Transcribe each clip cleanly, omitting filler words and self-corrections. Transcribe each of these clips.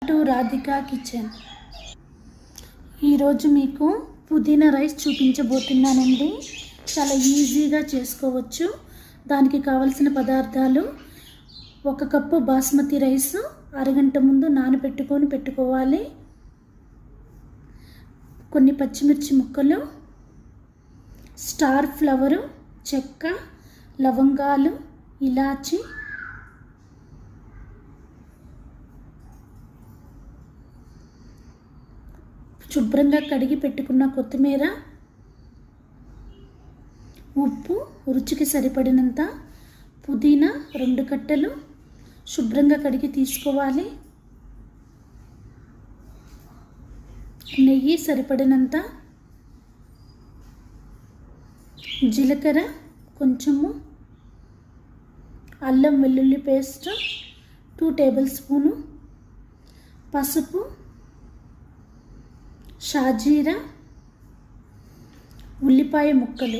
To Radhika kitchen. ఈరోజు మీకు పుదీనా రైస్ చూపించబోతున్నానండి. చాలా ఈజీగా చేసుకోవచ్చు. దానికి కావలసిన పదార్థాలు: 1 కప్పు బాస్మతి రైస్ అరగంట ముందు పెట్టుకోవాలి. కొన్ని పచ్చిమిర్చి ముక్కలు, స్టార్ ఫ్లవరు, చెక్క, లవంగాలు, ఇలాచి, శుభ్రంగా కడిగి పెట్టుకున్న కొత్తిమీర, ఉప్పు రుచికి సరిపడినంత, పుదీనా 2 కట్టలు శుభ్రంగా కడిగి తీసుకోవాలి, నెయ్యి సరిపడినంత, జీలకర్ర కొంచెము, అల్లం వెల్లుల్లి పేస్ట్ 2 టేబుల్ స్పూను, పసుపు, షాజీరా, ఉల్లిపాయ ముక్కలు.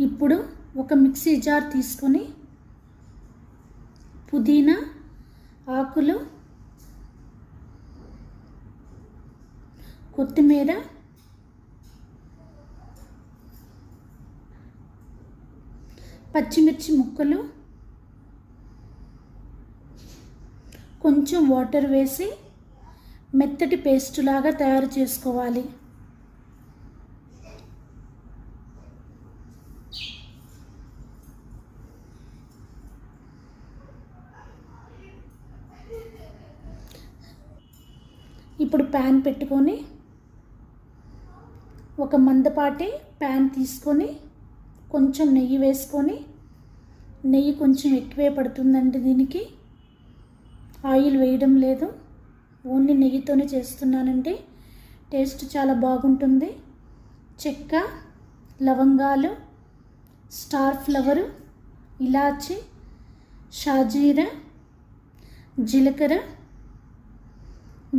ఇప్పుడు ఒక మిక్సీ జార్ తీసుకొని పుదీనా ఆకులు, కొత్తిమీర, పచ్చిమిర్చి ముక్కలు, కొంచెం వాటర్ వేసి మెత్తటి పేస్ట్ లాగా తయారు చేసుకోవాలి. ఇప్పుడు ప్యాన్ పెట్టుకొని ఒక మందపాటి ప్యాన్ తీసుకొని కొంచెం నెయ్యి వేసుకొని, నెయ్యి కొంచెం ఎక్కువే పడుతుందండి దీనికి, ఆయిల్ వేయడం లేదు, ఓన్లీ నెయ్యితోనే చేస్తున్నానండి. టేస్ట్ చాలా బాగుంటుంది. చెక్క, లవంగాలు, స్టార్ ఫ్లవరు, ఇలాచి, షాజీరా, జీలకర్ర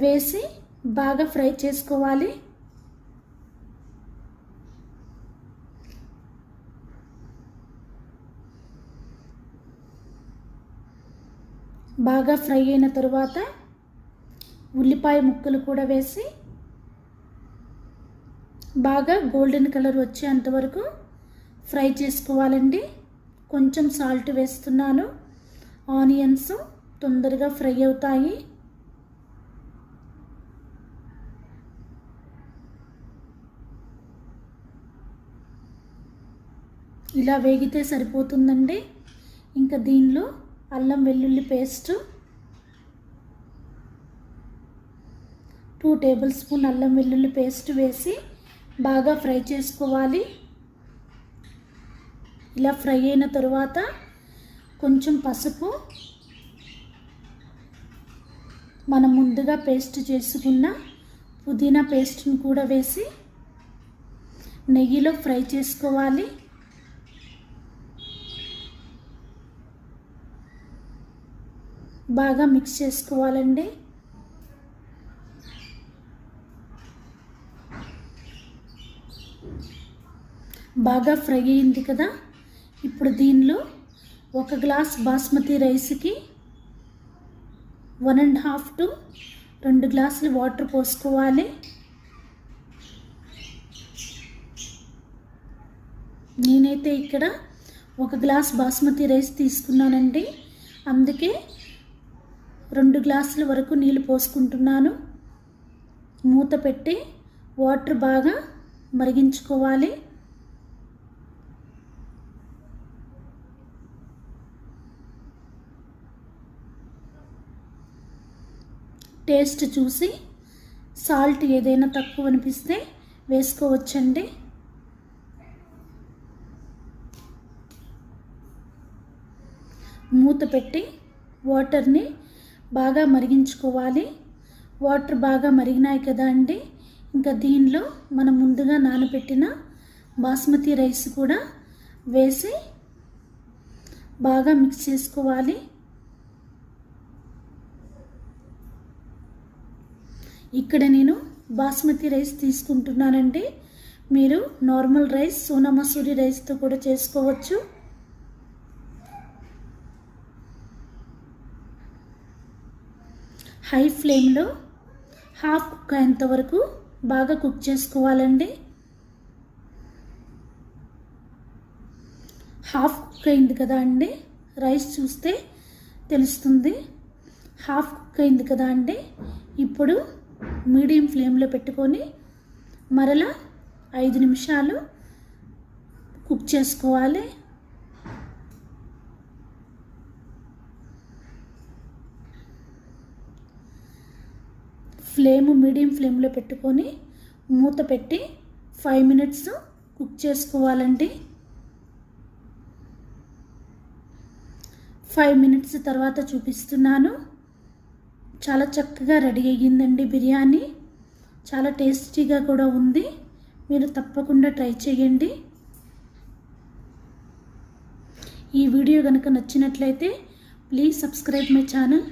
వేసి బాగా ఫ్రై చేసుకోవాలి. బాగా ఫ్రై అయిన తరువాత ఉల్లిపాయ ముక్కలు కూడా వేసి బాగా గోల్డెన్ కలర్ వచ్చేంత వరకు ఫ్రై చేసుకోవాలండి. కొంచెం సాల్ట్ వేస్తున్నాను, ఆనియన్స్ తొందరగా ఫ్రై అవుతాయి. ఇలా వేగితే సరిపోతుందండి. ఇంకా దీనిలో అల్లం వెల్లుల్లి పేస్ట్ 2 టేబుల్ స్పూన్ అల్లం వెల్లుల్లి పేస్ట్ వేసి బాగా ఫ్రై చేసుకోవాలి. ఇలా ఫ్రై అయిన తరువాత కొంచెం పసుపు, మనం ముందుగా పేస్ట్ చేసుకున్న పుదీనా పేస్ట్ని కూడా వేసి నెయ్యిలో ఫ్రై చేసుకోవాలి. బాగా మిక్స్ చేసుకోవాలండి. బాగా ఫ్రై అయింది కదా. ఇప్పుడు దీనిలో 1 గ్లాస్ బాస్మతి రైస్కి 1.5 to 2 గ్లాసులు వాటర్ పోసుకోవాలి. నేనైతే ఇక్కడ 1 గ్లాస్ బాస్మతి రైస్ తీసుకున్నానండి, అందుకే 2 గ్లాసుల వరకు నీళ్ళు పోసుకుంటున్నాను. మూత పెట్టి వాటర్ బాగా మరిగించుకోవాలి. టేస్ట్ చూసి సాల్ట్ ఏదైనా తక్కువ అనిపిస్తే వేసుకోవచ్చండి. మూత పెట్టి వాటర్ని బాగా మరిగించుకోవాలి. వాటర్ బాగా మరిగినాయి కదా అండి. ఇంకా దీనిలో మనం ముందుగా నానబెట్టిన బాస్మతి రైస్ కూడా వేసి బాగా మిక్స్ చేసుకోవాలి. ఇక్కడ నేను బాస్మతి రైస్ తీసుకుంటున్నానండి. మీరు నార్మల్ రైస్, సోనా మసూరి రైస్తో కూడా చేసుకోవచ్చు. హై ఫ్లేమ్లో హాఫ్ కుక్ అయ్యేంత వరకు బాగా కుక్ చేసుకోవాలండి. హాఫ్ కుక్ అయింది కదా అండి, రైస్ చూస్తే తెలుస్తుంది. హాఫ్ కుక్ అయింది కదా అండి. ఇప్పుడు మీడియం ఫ్లేమ్లో పెట్టుకొని మరలా 5 నిమిషాలు కుక్ చేసుకోవాలి. మీడియం ఫ్లేమ్లో పెట్టుకొని మూత పెట్టి 5 మినిట్స్ కుక్ చేసుకోవాలండి. 5 మినిట్స్ తర్వాత చూపిస్తున్నాను. చాలా చక్కగా రెడీ అయ్యిందండి బిర్యానీ. చాలా టేస్టీగా కూడా ఉంది. మీరు తప్పకుండా ట్రై చేయండి. ఈ వీడియో కనుక నచ్చినట్లయితే ప్లీజ్ సబ్స్క్రైబ్ మై ఛానల్.